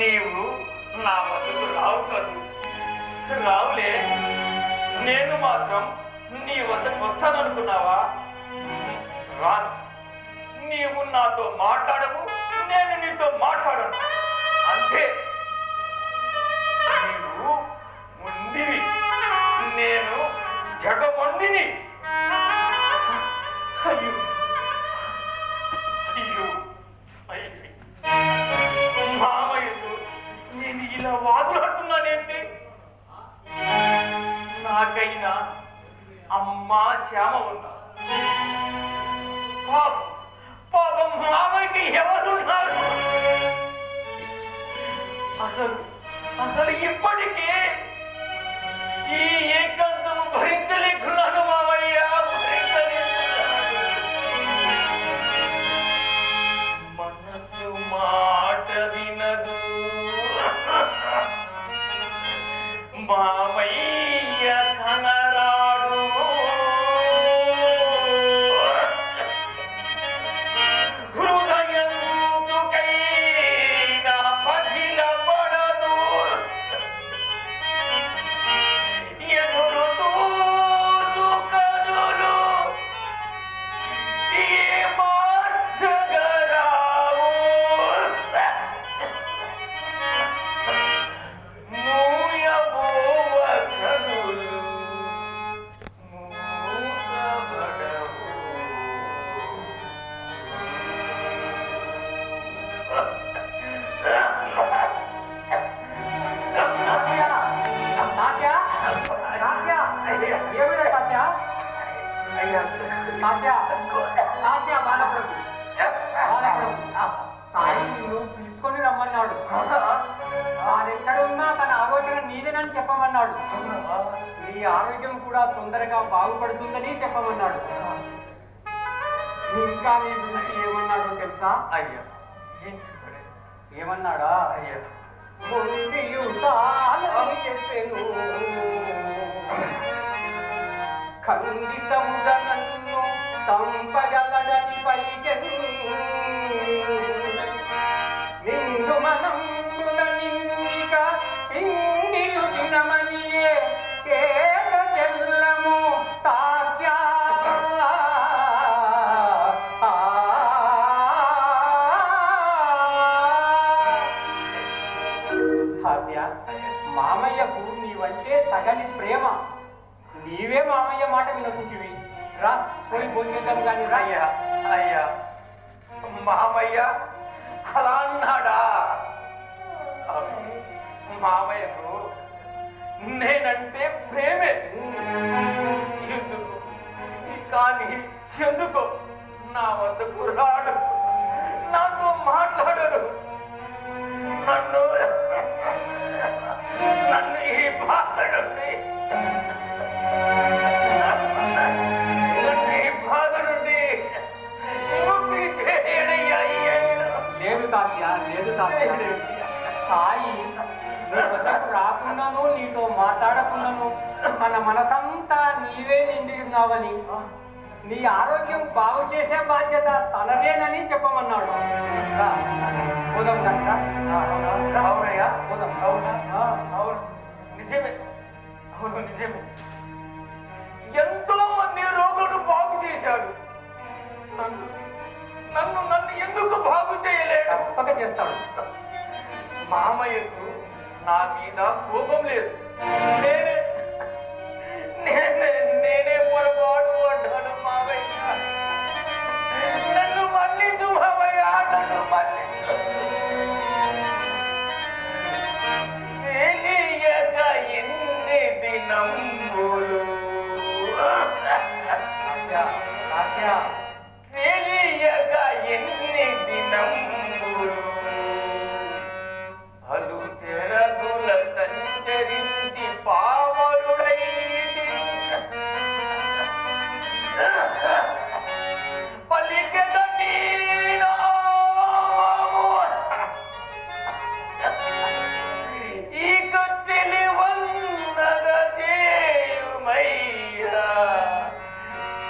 నీవు నా వద్దకు రావు కదూ? రావులే, నేను మాత్రం నీ వద్దకు వస్తాననుకున్నావా? రాను. నీవు నాతో మాట్లాడవు, నేను నీతో మాట్లాడను, అంతే. నీవు ఉండివి, నేను జగమొండిని. అయ్యో అయ్యో మామయ్యతో నేను ఇలా వాదులాడుతున్నానేంటి? నాకైనా అమ్మా శ్యామ ఉన్నా, పాపం మామయ్యకి ఎవరున్నారు? అసలు ఇప్పటికే ఈ ఏకాంతము భరించలేకున్నాను మామయ్య, భరించలేకున్నాను. మనసు మాట వినదు మామయ్య, కనరాడు. హృదయంతుకైనా పగిల పడదు. ఎదురు తూచు కనులు ఏ మార్చగరావు. మూయబోవ కనులు మూతబడవు. సాయి నిన్ను పిలుచుకొని రమ్మన్నాడు. వారెక్కడున్నా తన ఆలోచన నీదేనని చెప్పమన్నాడు. నీ ఆరోగ్యం కూడా తొందరగా బాగుపడుతుందని చెప్పమన్నాడు. ఇంకా నీ గురించి ఏమన్నాడో తెలుసా? అయ్యా, ఏం చెప్పాడు? ఏమన్నాడా? అయ్యా, చెప్పాను ఖండితముగా నన్ను సంపగలడని పలికెను. నిండు మనంబున నిందిక తిండియు తినమనియే తేట తెల్లము తాత్యా. మామయ్యకు నీవంటే తగని ప్రేమ. నీవే మామయ్య మాట వినకుంటివి. రా, పోయి భోజనం కానీ రా. అయ్యా అయ్యా, మామయ్య అలా అన్నాడా? మామయ్యకు నేనంటే ప్రేమే. ఎందుకు కానీ ఎందుకో నా వద్దకు రాడు, నాతో మాట్లాడరు. నన్ను ఈ బాధ నుండి లేదు తాత్య, లేదు తాత్య. సాయి నీ వద్దకు రాకుండాను, నీతో మాట్లాడకుండాను తన మనసంతా నీవే నిండి ఉన్నావని, నీ ఆరోగ్యం బాగు చేసే బాధ్యత తనదేనని చెప్పమన్నాడు. పోదాం కనుక. అవునయ్యా, పోదాం. అవును నిజమే. ఎంతో మంది రోగులను బాగు చేశాడు. నన్ను నన్ను నన్ను ఎందుకు బాగు చేయలేడు? తప్పక చేస్తాడు. మామయ్యకు నా మీద కోపం లేదు. నేనే నేనే నేనే పొరపాటు అన్నాను మామయ్య. నన్ను మన్నించు మామయ్య, నన్ను మన్నించు. తెలియక ఎన్ని దినములు తెలియక ఎన్ని దినములు అలు తెరగుల సంచరించి పావరుడైతి. పలికెద నీ నామము ఇక తెలివన్నగదేయుమయ్యా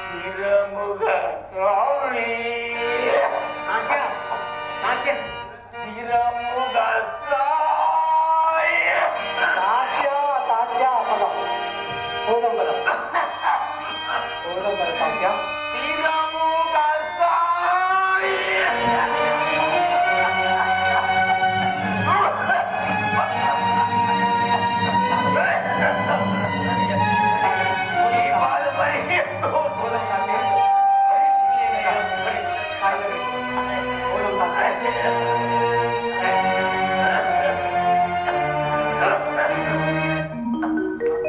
స్థిరముగా తాళి స్థిరముగా సాయ స్థిరముగా సాయ ఈ బాధ మరి ఎంతో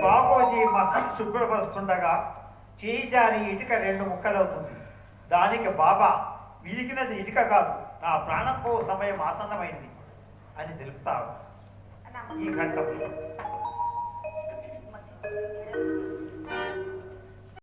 బాబోజీ మసక్ శుభ్రపరుస్తుండగా చేయి జారి ఇటుక 2 ముక్కలవుతుంది. దానికి బాబా విరిగినది ఇటుక కాదు, నా ప్రాణం పో సమయం ఆసన్నమైంది అని తెలుపుతాడు. ఈ ఘట్టంలో